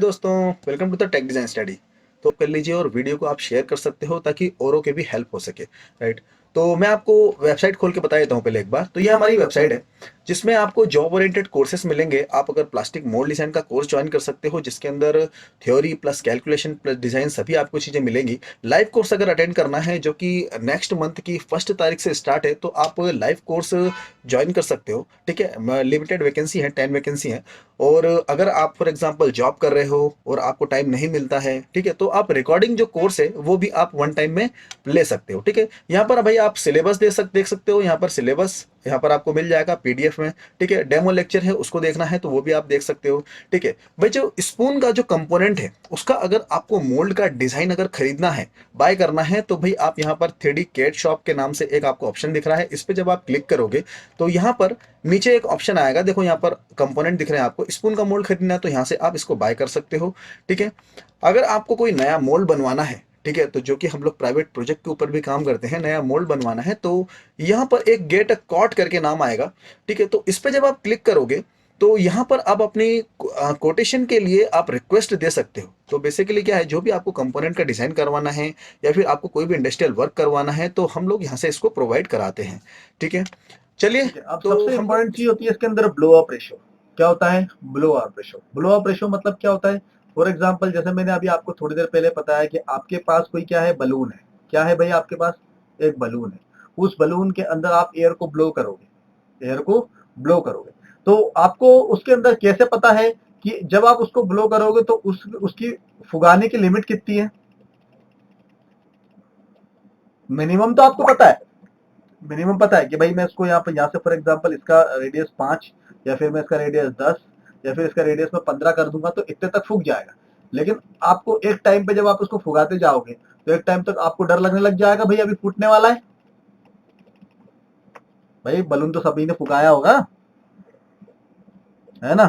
दोस्तों, welcome to the tech design study. तो कर लीजिए और वीडियो को आप शेयर कर सकते हो ताकि औरों के भी हेल्प हो सके। राइट। तो मैं आपको वेबसाइट खोल के बता देता हूँ पहले एक बार। तो ये हमारी वेबसाइट है जिसमें आपको जॉब ओरिएंटेड कोर्सेज मिलेंगे। आप अगर प्लास्टिक मोल्ड डिजाइन का कोर्स ज्वाइन कर सकते हो जिसके अंदर theory plus calculation plus design सभी आपको चीजें मिलेंगी। लाइव कोर्स अगर अटेंड करना है जो कि नेक्स्ट मंथ की 1 तारीख से स्टार्ट है तो आप लाइव कोर्स ज्वाइन कर सकते हो। ठीक है, लिमिटेड वैकेंसी है, 10 वैकेंसी है। और अगर आप फॉर एग्जांपल जॉब कर रहे हो और आपको टाइम नहीं मिलता है, ठीक है, तो आप रिकॉर्डिंग जो कोर्स है वो भी आप वन टाइम में ले सकते हो। ठीक है, यहाँ पर भाई आप सिलेबस देख सकते हो। यहाँ पर सिलेबस यहाँ पर आपको मिल जाएगा पीडीएफ में। ठीक है, डेमो लेक्चर है उसको देखना है तो वो भी आप देख सकते हो। ठीक है भाई, जो स्पून का जो कंपोनेंट है उसका अगर आपको मोल्ड का डिजाइन अगर खरीदना है, बाय करना है, तो भाई आप यहाँ पर 3D कैड शॉप के नाम से एक आपको ऑप्शन दिख रहा है। इस पे जब आप क्लिक करोगे तो यहाँ पर नीचे एक ऑप्शन आएगा। देखो यहाँ पर कंपोनेंट दिख रहे हैं आपको। स्पून का मोल्ड खरीदना है तो यहाँ से आप इसको बाय कर सकते हो। ठीक है, अगर आपको कोई नया मोल्ड बनवाना है, ठीक है, तो जो कि हम लोग प्राइवेट प्रोजेक्ट के ऊपर भी काम करते हैं, नया मोल्ड बनवाना है तो यहाँ पर एक गेट अ कॉट करके नाम आएगा। ठीक है, तो इस पे जब आप क्लिक करोगे तो यहाँ पर आप अपनी कोटेशन के लिए आप रिक्वेस्ट दे सकते हो। तो बेसिकली क्या है, जो भी आपको कंपोनेंट का डिजाइन करवाना है या फिर आपको कोई भी इंडस्ट्रियल वर्क करवाना है तो हम लोग यहाँ से इसको प्रोवाइड कराते हैं। ठीक है, चलिए। ठीक है। अब तो सबसे हम लोग इंपॉर्टेंट चीज होती है इसके अंदर ब्लो अप रेशो। क्या होता है blow up ratio? Blow up ratio मतलब क्या होता है? फॉर एग्जांपल जैसे मैंने अभी आपको थोड़ी देर पहले बताया कि आपके पास कोई क्या है, बलून है। क्या है भाई आपके पास? एक बलून है। उस बलून के अंदर आप एयर को ब्लो करोगे, एयर को ब्लो करोगे। तो आपको उसके अंदर कैसे पता है कि जब आप उसको ब्लो करोगे तो उसकी फुगाने की लिमिट कितनी है? मिनिमम तो आपको पता है, मिनिमम पता है कि भाई मैं इसको यहाँ से फॉर एग्जांपल इसका रेडियस 5 या फिर मैं इसका रेडियस 10 या फिर इसका रेडियस में 15 कर दूंगा तो इतने तक फूक जाएगा। लेकिन आपको एक टाइम पे जब आप उसको फुगाते जाओगे तो एक टाइम तक आपको डर लगने लग जाएगा, भाई अभी फूटने वाला है। भाई बलून तो सभी ने फुगाया होगा, है ना?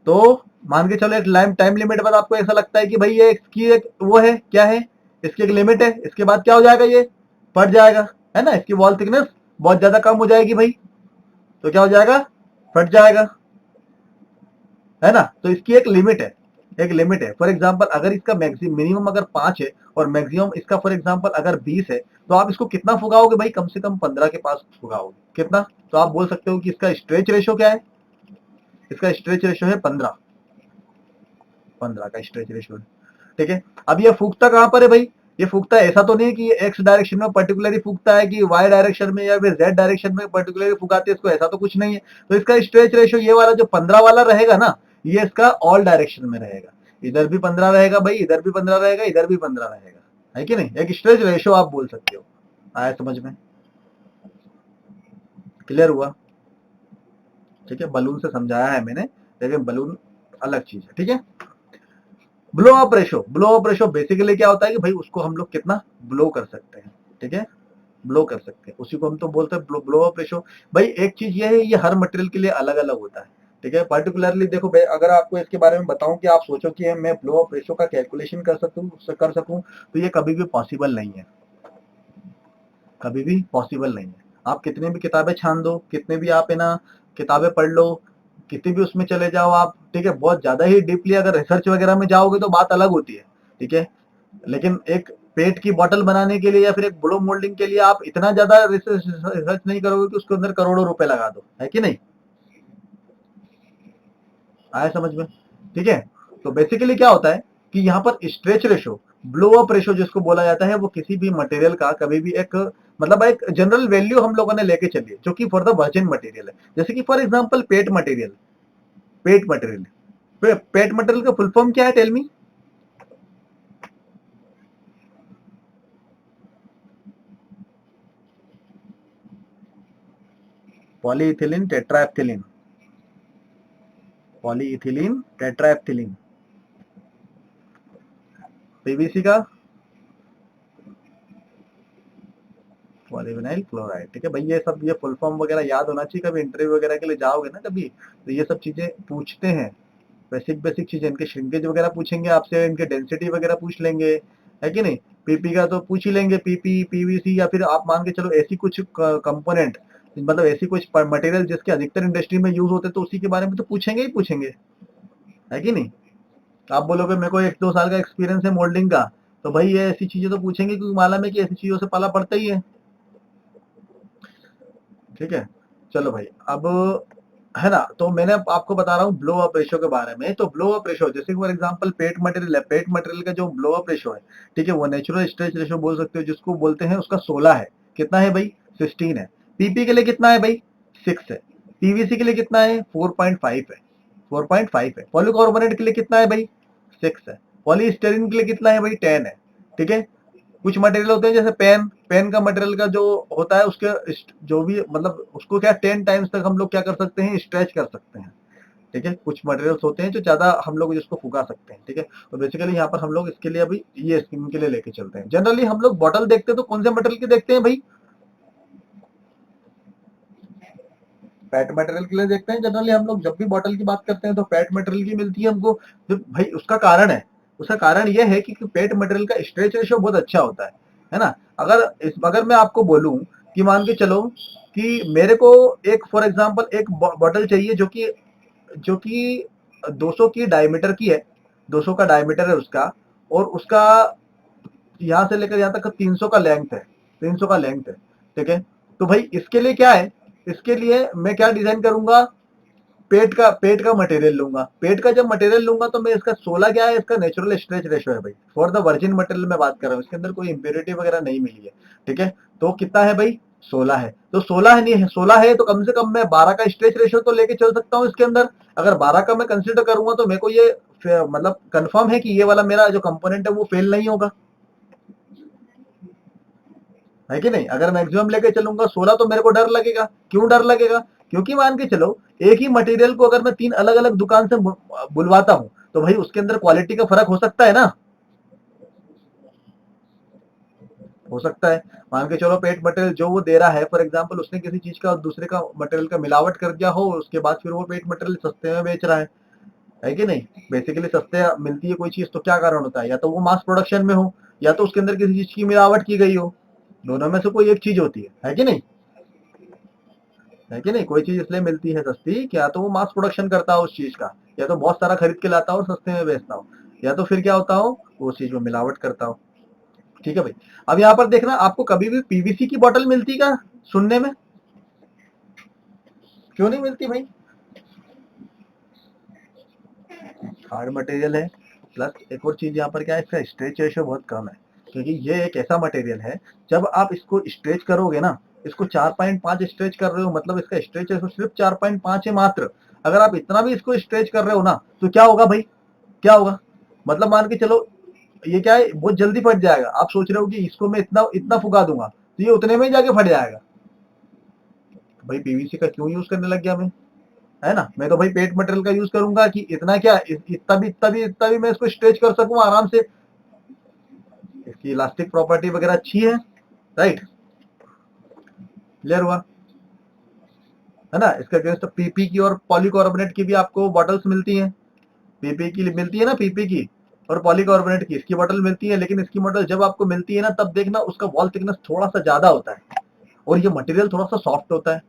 तो मान के चलो एक टाइम लिमिट बाद आपको ऐसा लगता है कि भाई ये इसकी एक वो है, क्या है, इसकी एक लिमिट है, इसके बाद क्या हो जाएगा, ये फट जाएगा, है ना? इसकी वॉल थिकनेस बहुत ज्यादा कम हो जाएगी भाई, तो क्या हो जाएगा, फट जाएगा, है ना? तो इसकी एक लिमिट है, एक लिमिट है। फॉर एग्जांपल अगर इसका मैक्सिमम मिनिमम अगर 5 है और मैक्सिमम इसका फॉर एग्जांपल अगर 20 है तो आप इसको कितना फुगाओगे भाई? कम से कम 15 के पास फुगाओगे। कितना? तो आप बोल सकते हो कि इसका स्ट्रेच रेशो क्या है? इसका स्ट्रेच रेशो है 15, 15 का स्ट्रेच रेशो है। ठीक है, अब ये फूकता कहां पर है भाई? ये फूकता है, ऐसा तो नहीं कि ये एक्स डायरेक्शन में पर्टिकुलरली फूकता है कि वाई डायरेक्शन में या फिर जेड डायरेक्शन में पर्टिकुलरली फुकाती है इसको, ऐसा तो कुछ नहीं है। तो इसका स्ट्रेच रेशो ये वाला जो 15 वाला रहेगा ना, ये इसका ऑल डायरेक्शन में रहेगा। इधर भी 15 रहेगा भाई, इधर भी 15 रहेगा, इधर भी 15 रहेगा, है कि नहीं? एक स्ट्रेच रेशो आप बोल सकते हो। आया समझ में? क्लियर हुआ? ठीक है, बलून से समझाया है मैंने, लेकिन बलून अलग चीज है। ठीक है, blow up ratio, blow up ratio basically क्या होता है कि भाई उसको हम लोग कितना ब्लो कर सकते हैं। ठीक है, ब्लो कर सकते हैं, उसी को हम तो बोलते हैं ब्लो अप रेशो। भाई एक चीज ये है, ये हर मटेरियल के लिए अलग अलग होता है। ठीक है, पर्टिकुलरली देखो भाई, अगर आपको इसके बारे में बताऊं कि आप सोचो कि मैं ब्लो अप रेशो का कैलकुलेशन कर सकूं तो ये कभी भी पॉसिबल नहीं है, कभी भी पॉसिबल नहीं है। आप कितने भी किताबें छान दो, कितने भी आप है ना किताबें पढ़ लो, कितनी भी उसमें चले जाओ आप, ठीक है, बहुत ज्यादा ही डीपली अगर रिसर्च वगैरह में जाओगे तो बात अलग होती है। ठीक है, लेकिन एक पेट की बोतल बनाने के लिए या फिर एक ब्लो मोल्डिंग के लिए आप इतना ज्यादा रिसर्च नहीं करोगे कि उसके अंदर करोड़ों रुपए लगा दो, है कि नहीं? आया समझ में? ठीक है, तो बेसिकली क्या होता है कि यहाँ पर stretch ratio, blow up ratio जिसको बोला जाता है, वो किसी भी मटेरियल का कभी भी एक मतलब एक जनरल वैल्यू हम लोगों ने लेके चली है जो कि फॉर द वर्जिन मटेरियल है। जैसे कि for example PET material, PET material, PET material का फुल फॉर्म क्या है, tell me? Polyethylene tetraethylene, polyethylene tetraethylene. PVC का पॉलीविनाइल क्लोराइड। ठीक है भाई, ये सब ये फुल फॉर्म वगैरह याद होना चाहिए, कभी इंटरव्यू वगैरह के लिए जाओगे ना कभी, तो ये सब चीजें पूछते हैं। बेसिक बेसिक चीजें, इनके श्रिंकेज वगैरह पूछेंगे आपसे, इनके डेंसिटी वगैरह पूछ लेंगे, है कि नहीं? पीपी का तो पूछ ही लेंगे, पीपी पीवीसी, या फिर आप मान के चलो ऐसी कुछ कंपोनेंट, मतलब ऐसी कुछ मटेरियल जिसके अधिकतर इंडस्ट्री में यूज होते हैं तो उसी के बारे में तो पूछेंगे ही पूछेंगे, है कि नहीं? आप बोलोगे मेरे को 1-2 साल का एक्सपीरियंस है मोल्डिंग का, तो भाई ये ऐसी चीजें तो पूछेंगे, क्योंकि मालूम है कि ऐसी चीजों से पाला पड़ता ही है। ठीक है, चलो भाई, अब है ना, तो मैंने आपको बता रहा हूँ ब्लो अप रेशियो के बारे में। तो ब्लो अप रेशियो, जैसे फॉर एग्जांपल पेट मटेरियल है, पेट मटेरियल का जो ब्लो अप रेशियो है, ठीक है, वो नेचुरल स्ट्रेच रेशियो बोल सकते हो जिसको बोलते हैं, उसका 16 है। कितना है भाई? 16 है। पीपी के लिए कितना है भाई? 6 है। पीवीसी के लिए कितना है? 4.5 है। 4.5 है। पॉलीकार्बोनेट के लिए कितना है भाई? 6 है। पॉलीस्टीरीन के लिए कितना है भाई? 10 है। ठीक है। कुछ मटेरियल होते हैं जैसे पेन, पेन का मटेरियल का जो होता है उसके जो भी मतलब उसको क्या 10 टाइम्स तक हम लोग क्या कर सकते हैं? स्ट्रेच कर सकते हैं। ठीक है, कुछ मटेरियल्स होते हैं जो ज्यादा हम लोग जिसको फुका सकते हैं। ठीक है, तो बेसिकली यहाँ पर हम लोग इसके लिए अभी ये स्कीम के लिए लेके चलते हैं। जनरली हम लोग बॉटल देखते हैं तो कौन से मटेरियल की देखते हैं भाई? फैट मटेरियल के लिए देखते हैं जनरली हम लोग। जब भी बॉटल की बात करते हैं तो फैट मटेरियल की मिलती है हमको। तो भाई उसका कारण है, उसका कारण यह है कि फैट मटेरियल का स्ट्रेच रेशियो बहुत अच्छा होता है ना। अगर मैं आपको बोलूं कि मान के चलो कि मेरे को एक फॉर एग्जांपल एक बॉटल चाहिए जो कि 200 की डायमीटर की है, 200 का डायमीटर है उसका, और उसका यहाँ से लेकर यहाँ तक 300 का लेंथ है, 300 का लेंथ है। ठीक है, तो भाई इसके लिए क्या है, इसके लिए मैं क्या डिजाइन करूंगा? पेट का मटेरियल लूंगा। पेट का जब मटेरियल लूंगा तो मैं इसका 16 क्या है? इसका नेचुरल स्ट्रेच रेशियो है भाई। फॉर द वर्जिन मटेरियल में बात कर रहा हूँ, इसके अंदर कोई इंप्योरिटी वगैरह नहीं मिली है। ठीक है, तो कितना है भाई? 16 है। तो 16 है, नहीं है 16 है तो कम से कम मैं 12 का स्ट्रेच रेशियो तो लेके चल सकता हूँ इसके अंदर। अगर 12 का मैं कंसिडर करूंगा तो मेरे को ये मतलब कंफर्म है कि ये वाला मेरा जो कंपोनेंट है वो फेल नहीं होगा, है कि नहीं? अगर मैक्सिमम लेके चलूंगा 16 तो मेरे को डर लगेगा। क्यों डर लगेगा? क्योंकि मान के चलो एक ही मटेरियल को अगर मैं 3 अलग अलग दुकान से बुलवाता हूं तो भाई उसके अंदर क्वालिटी का फर्क हो सकता है ना, हो सकता है। मान के चलो पेट मटेरियल जो वो दे रहा है फॉर एग्जांपल उसने किसी चीज का और दूसरे का मटेरियल का मिलावट कर दिया हो, उसके बाद फिर वो पेट मटेरियल सस्ते में बेच रहा है कि नहीं? बेसिकली सस्ते मिलती है कोई चीज तो क्या कारण होता है? या तो वो मास प्रोडक्शन में हो, या तो उसके अंदर किसी चीज की मिलावट की गई हो। दोनों में से कोई एक चीज होती है कि नहीं? है कि नहीं? कोई चीज इसलिए मिलती है सस्ती क्या तो वो मास प्रोडक्शन करता हो उस चीज का, या तो बहुत सारा खरीद के लाता हो और सस्ते में बेचता हो, या तो फिर क्या होता हो वो चीज में मिलावट करता हो। ठीक है भाई, अब यहाँ पर देखना, आपको कभी भी पीवीसी की बोतल मिलती क्या सुनने में? क्यों नहीं मिलती भाई? हार्ड मटेरियल है, प्लस एक और चीज यहाँ पर क्या है, इसका स्ट्रेच रेशियो बहुत कम है। क्योंकि ये एक ऐसा मटेरियल है, जब आप इसको स्ट्रेच करोगे ना, इसको 4.5 स्ट्रेच कर रहे हो, मतलब इसका स्ट्रेच रेशियो सिर्फ 4.5 है मात्र। अगर आप इतना भी इसको स्ट्रेच कर रहे हो ना तो क्या होगा भाई? क्या होगा? मतलब मान के चलो ये क्या है, बहुत जल्दी फट जाएगा। आप सोच रहे हो कि इसको मैं इतना इतना फुका दूंगा तो ये उतने में ही जाके फट जाएगा। भाई पीवीसी का क्यों यूज करने लग गया मैं? है ना, मैं तो भाई पेट मटेरियल का यूज करूंगा कि इतना क्या इतना भी मैं इसको स्ट्रेच कर सकूं आराम से। इसकी इलास्टिक प्रॉपर्टी वगैरह अच्छी है, राइट? क्लियर हुआ? है ना, इसके अगेंस्ट पीपी की और पॉलीकार्बोनेट की भी आपको बॉटल्स मिलती हैं। पीपी की मिलती है ना, पीपी की और पॉलीकार्बोनेट की इसकी बॉटल मिलती है। लेकिन इसकी बॉटल जब आपको मिलती है ना तब देखना उसका वॉल थिकनेस थोड़ा सा ज्यादा होता है, और ये मटेरियल थोड़ा सा सॉफ्ट होता है।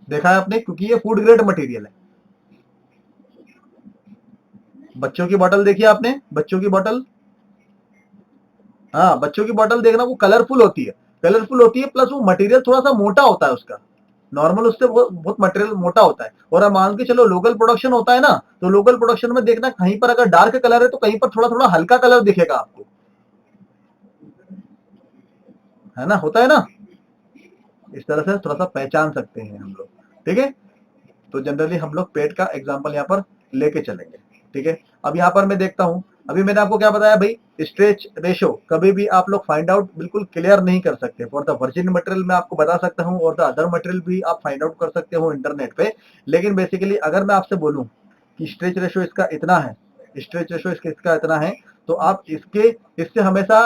देखा है आपने? क्योंकि ये फूड ग्रेड मटेरियल है। बच्चों की बॉटल देखी आपने? बच्चों की बॉटल, हाँ बच्चों की बॉटल देखना, वो कलरफुल होती है, कलरफुल होती है, प्लस वो मटेरियल थोड़ा सा मोटा होता है उसका। नॉर्मल उससे बहुत मटेरियल मोटा होता है। और अब मान के चलो लोकल प्रोडक्शन होता है ना, तो लोकल प्रोडक्शन में देखना कहीं पर अगर डार्क कलर है तो कहीं पर थोड़ा थोड़ा हल्का कलर दिखेगा आपको, है ना? होता है ना? इस तरह से थोड़ा सा पहचान सकते हैं हम लोग। ठीक है, तो जनरली हम लोग पेट का एग्जाम्पल यहाँ पर लेके चलेंगे। ठीक है, अब यहाँ पर मैं देखता हूँ, अभी मैंने आपको क्या बताया भाई, स्ट्रेच रेशो कभी भी आप लोग फाइंड आउट बिल्कुल क्लियर नहीं कर सकते। फॉर द वर्जिन मटेरियल मैं आपको बता सकता हूँ, और द अदर मटेरियल भी आप फाइंड आउट कर सकते हो इंटरनेट पे। लेकिन बेसिकली अगर मैं आपसे बोलूँ कि स्ट्रेच रेशो इसका इतना है, स्ट्रेच रेशो इसका इतना है, तो आप इससे हमेशा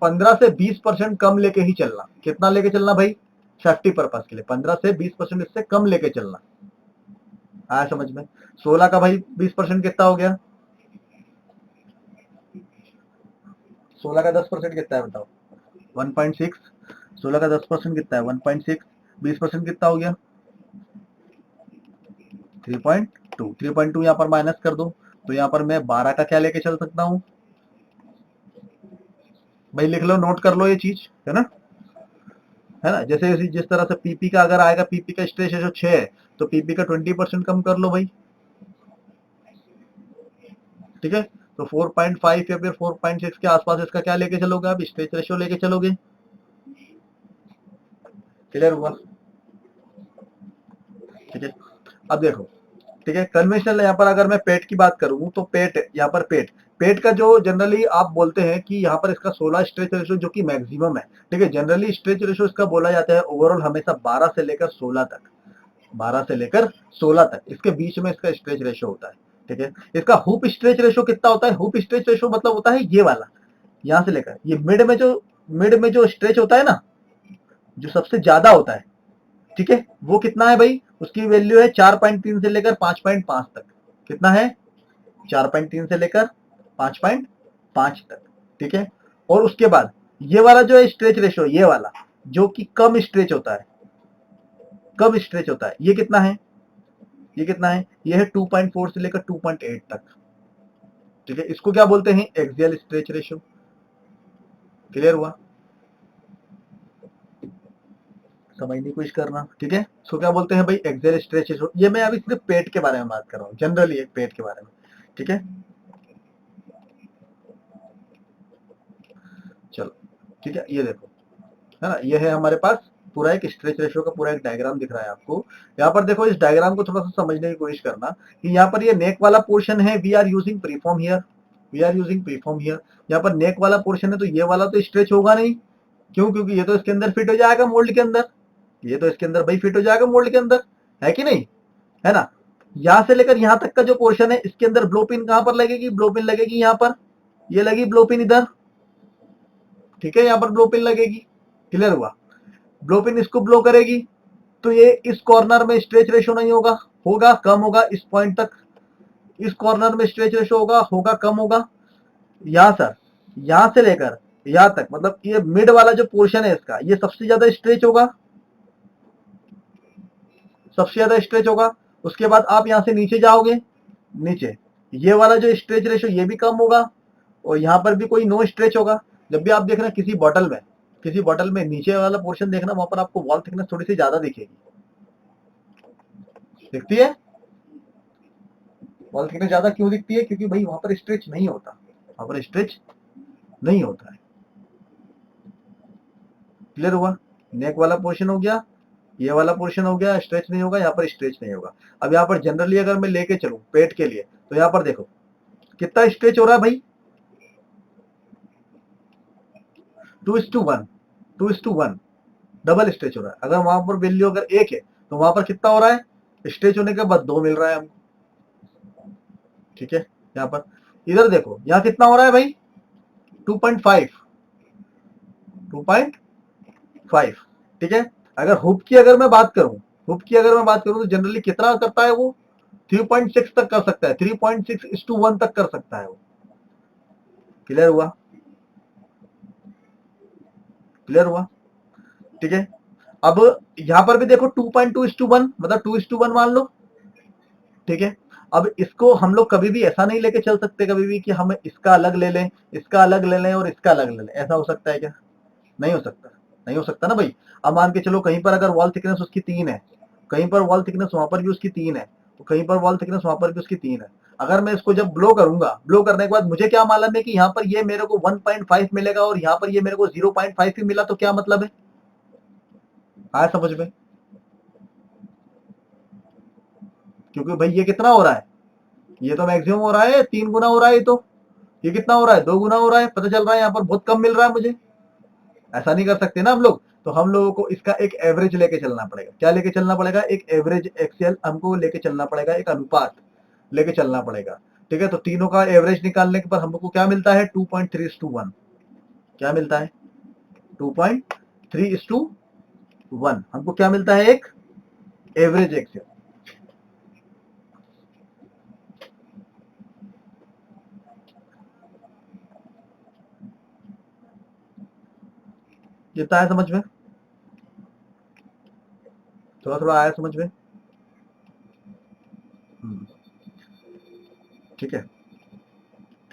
15 से 20% कम लेके ही चलना। कितना लेके चलना भाई? सेफ्टी पर्पज के लिए 15 से 20% इससे कम लेके चलना। आया समझ में? 16 का भाई 20% कितना हो गया? 16 का 10% कितना है बताओ? 1.6। 16 का 10% कितना है? 1.6। 20% कितना हो गया? 3.2। 3.2 यहाँ पर माइनस कर दो, तो यहाँ पर मैं 12 का क्या लेके चल सकता हूँ भाई, लिख लो, नोट कर लो ये चीज, है ना। जैसे जिस तरह से पीपी का अगर आएगा, पीपी का स्ट्रेस रेशो 6 है, तो पीपी का 20% कम कर लो भाई, ठीक है। तो 4.5 या फिर 4.6 के आसपास इसका क्या लेके चलोगे आप, स्ट्रेच रेशियो लेके चलोगे। क्लियर हुआ, ठीक है। अब देखो, ठीक है, कन्वेंशनल यहाँ पर अगर मैं पेट की बात करूं तो पेट, यहाँ पर पेट, पेट का जो जनरली आप बोलते हैं कि यहाँ पर इसका 16 स्ट्रेच रेशियो जो कि मैक्सिमम है, ठीक है। जनरली स्ट्रेच रेशियो इसका बोला जाता है ओवरऑल हमेशा 12 से लेकर 16 तक, 12 से लेकर 16 तक, इसके बीच में इसका स्ट्रेच रेशियो होता है, ठीक है। इसका हुप स्ट्रेच रेशियो कितना होता है, हुप स्ट्रेच रेशियो मतलब होता है ये वाला, यहाँ से लेकर ये मिड में जो स्ट्रेच होता है ना, जो सबसे ज्यादा होता है, ठीक है, वो कितना है भाई, उसकी वैल्यू है 4.3 से लेकर 5.5 तक। कितना है, 4.3 से लेकर 5.5 तक, ठीक है। और उसके बाद ये वाला जो है स्ट्रेच रेशियो, ये वाला जो कि कम स्ट्रेच होता है, कम स्ट्रेच होता है, ये कितना है, ये कितना है, ये है 2.4 से लेकर 2.8 तक, ठीक है। इसको क्या बोलते हैं, एक्सियल स्ट्रेच रेशियो। क्लियर हुआ, समझने की कोशिश करना, ठीक है। इसको क्या बोलते हैं भाई, एक्सियल स्ट्रेच रेशियो। ये मैं अभी सिर्फ पेट के बारे में बात कर रहा हूँ, जनरली एक पेट के बारे में, ठीक है। चलो, ठीक है, ये देखो, है ना, ये है हमारे पास पूरा एक स्ट्रेच रेशियो का पूरा एक डायग्राम दिख रहा है आपको। यहाँ पर देखो, इस डायग्राम को थोड़ा सा समझने की कोशिश करना कि यहाँ पर ये नेक वाला पोर्शन है, we are using preform here, we are using preform here. यहाँ पर नेक वाला पोर्शन है, तो ये वाला तो स्ट्रेच होगा नहीं, क्यों, क्योंकि ये तो इसके अंदर फिट हो जाएगा मोल्ड के अंदर, ये तो इसके अंदर भाई फिट हो जाएगा मोल्ड के अंदर, है कि नहीं, है ना। यहाँ से लेकर यहाँ तक का जो पोर्शन है, इसके अंदर ब्लोपिन कहाँ पर लगेगी, ब्लोपिन लगेगी यहाँ पर, ये लगी ब्लोपिन इधर, ठीक है, यहाँ पर ब्लोपिन लगेगी। क्लियर हुआ, ब्लोपिन इसको ब्लो करेगी, तो ये इस कॉर्नर में स्ट्रेच रेशो नहीं होगा, होगा कम होगा इस पॉइंट तक, इस कॉर्नर में स्ट्रेच रेशो होगा, होगा कम होगा। यहाँ सर, यहाँ से लेकर यहाँ तक, मतलब ये मिड वाला जो पोर्शन है इसका, ये सबसे ज्यादा स्ट्रेच होगा, सबसे ज्यादा स्ट्रेच होगा। उसके बाद आप यहाँ से नीचे जाओगे, नीचे ये वाला जो स्ट्रेच रेशो ये भी कम होगा, और यहाँ पर भी कोई नो स्ट्रेच होगा। जब भी आप देखना किसी बॉटल में, किसी बॉटल में नीचे वाला पोर्शन देखना, वहां पर आपको वॉल थिकनेस थोड़ी सी ज्यादा दिखेगी, दिखती है, वॉल थिकनेस ज्यादा क्यों दिखती है, क्योंकि भाई वहां पर स्ट्रेच नहीं होता, वहां पर स्ट्रेच नहीं होता है। क्लियर हुआ, नेक वाला पोर्शन हो गया, ये वाला पोर्शन हो गया, स्ट्रेच नहीं होगा, यहाँ पर स्ट्रेच नहीं होगा। अब यहाँ पर जनरली अगर मैं लेके चलूं पेट के लिए, तो यहाँ पर देखो कितना स्ट्रेच हो रहा है भाई, 2:1, 2:1 डबल स्ट्रेच हो रहा है। अगर वहां पर वैल्यू अगर 1 है, तो वहां पर कितना हो रहा है, स्ट्रेच होने के बाद 2 मिल रहा है हमको, ठीक है। यहाँ पर इधर देखो, यहाँ कितना हो रहा है भाई, 2.5, 2.5, ठीक है। अगर हुप की अगर मैं बात करूं, हुप की अगर मैं बात करूं, तो जनरली कितना करता है वो, 3.6 तक कर सकता है, 3.6:1 तक कर सकता है वो। क्लियर हुआ, क्लियर हुआ, ठीक है। अब यहां पर भी देखो 2.2:1, मतलब 2:1 मान लो, ठीक है। अब इसको हम लोग कभी भी ऐसा नहीं लेके चल सकते कभी भी कि हम इसका अलग ले लें, इसका अलग ले लें और इसका अलग ले लें, ऐसा हो सकता है क्या, नहीं हो सकता, नहीं हो सकता ना भाई। अब मान के चलो कहीं पर अगर वॉल थिकनेस उसकी 3 है, कहीं पर वॉल थिकनेस वहां पर भी उसकी 3 है, तो कहीं पर वॉल थिकनेस वहां पर भी उसकी 3 है। अगर मैं इसको जब ब्लो करूंगा, ब्लो करने के बाद मुझे क्या मालूम है कि यहाँ पर ये मेरे को 1.5 मिलेगा और यहाँ पर ये मेरे को 0.5 ही मिला, तो क्या मतलब है, आया समझ में, क्योंकि भाई ये कितना हो रहा है, ये तो मैक्सिमम हो रहा है, 3 गुना हो रहा है, ये कितना हो रहा है, 2 गुना हो रहा है, पता चल रहा है यहाँ पर बहुत कम मिल रहा है मुझे। ऐसा नहीं कर सकते ना हम लोग, तो हम लोगों को इसका एक एवरेज लेके चलना पड़ेगा, क्या लेके चलना पड़ेगा, एक एवरेज एक्सेल हमको लेके चलना पड़ेगा, एक अनुपात लेके चलना पड़ेगा, ठीक है। तो तीनों का एवरेज निकालने के बाद हमको क्या मिलता है, 2.3:1, क्या मिलता है, 2.3:1 हमको क्या मिलता है, एक एवरेज एक्सेल। कितना है समझ में, थोड़ा थोड़ा आया समझ में, ठीक है,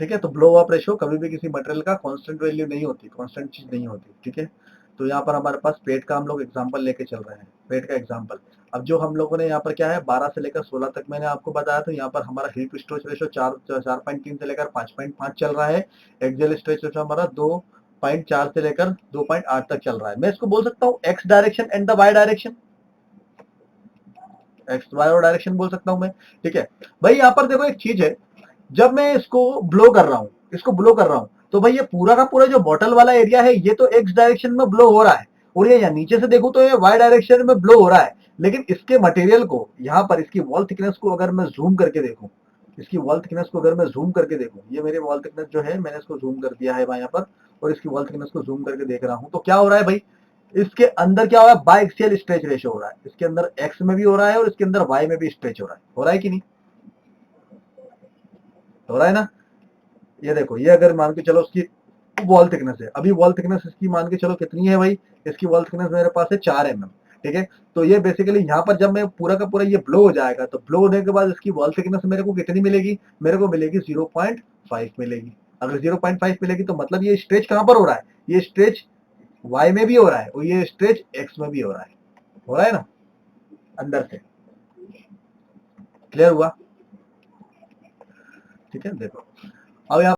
ठीक है। तो ब्लो अप रेशो कभी भी किसी मटेरियल का कांस्टेंट वैल्यू नहीं होती, कांस्टेंट चीज नहीं होती, ठीक है। तो यहाँ पर हमारे पास पेट का हम लोग एग्जांपल लेके चल रहे हैं, पेट का एग्जांपल। अब जो हम लोगों ने यहाँ पर क्या है 12 से लेकर 16 तक मैंने आपको बताया, तो यहाँ पर हमारा हीट स्टोरेज रेशो 4.3 से लेकर 5.5 चल रहा है। एक्सियल स्ट्रेच रेशो हमारा 2.4 से लेकर 2.8 तक चल रहा है। मैं इसको बोल सकता हूँ X direction and the Y direction, X Y और डायरेक्शन बोल सकता हूँ मैं, ठीक है। भाई यहाँ पर देखो एक चीज है, जब मैं इसको ब्लो कर रहा हूँ, इसको ब्लो कर रहा हूँ, तो भाई ये पूरा का पूरा जो बॉटल वाला एरिया है ये तो एक्स डायरेक्शन में ब्लो हो रहा है, और ये यहाँ नीचे से देखो तो ये वाई डायरेक्शन में ब्लो हो रहा है। लेकिन इसके मटेरियल को यहाँ पर इसकी वॉल थिकनेस को अगर मैं जूम करके देखूं, इसकी वॉल थिकनेस को अगर मैं जूम करके देखूं, ये मेरी वॉल थिकनेस जो है मैंने इसको जूम कर दिया है यहाँ पर, और इसकी वॉल थिकनेस को जूम करके देख रहा हूं, तो क्या हो रहा है भाई, इसके अंदर क्या हो रहा है, बाय एक्सियल स्ट्रेच रेशो हो रहा है। इसके अंदर एक्स में भी हो रहा है और इसके अंदर वाई में भी स्ट्रेच हो रहा है कि नहीं, हो रहा है ना। ये देखो, ये अगर मान के चलो उसकी वॉल थिकनेस है, अभी वॉल थिकनेस इसकी मान के चलो कितनी है भाई, इसकी वॉल थिकनेस मेरे पास है 4 mm, ठीक है। तो ये बेसिकली यहाँ पर जब मैं पूरा का पूरा ये ब्लो हो जाएगा, तो ब्लो होने के बाद इसकी वॉल थिकनेस मेरे को कितनी मिलेगी, मेरे को मिलेगी 0.5 मिलेगी। अगर 0.5 मिलेगी तो मतलब ये स्ट्रेच कहां पर हो रहा है, ये स्ट्रेच वाई में भी हो रहा है और ये स्ट्रेच एक्स में भी हो रहा है ना, अंदर से। क्लियर हुआ, ठीक है। देखो अब यहाँ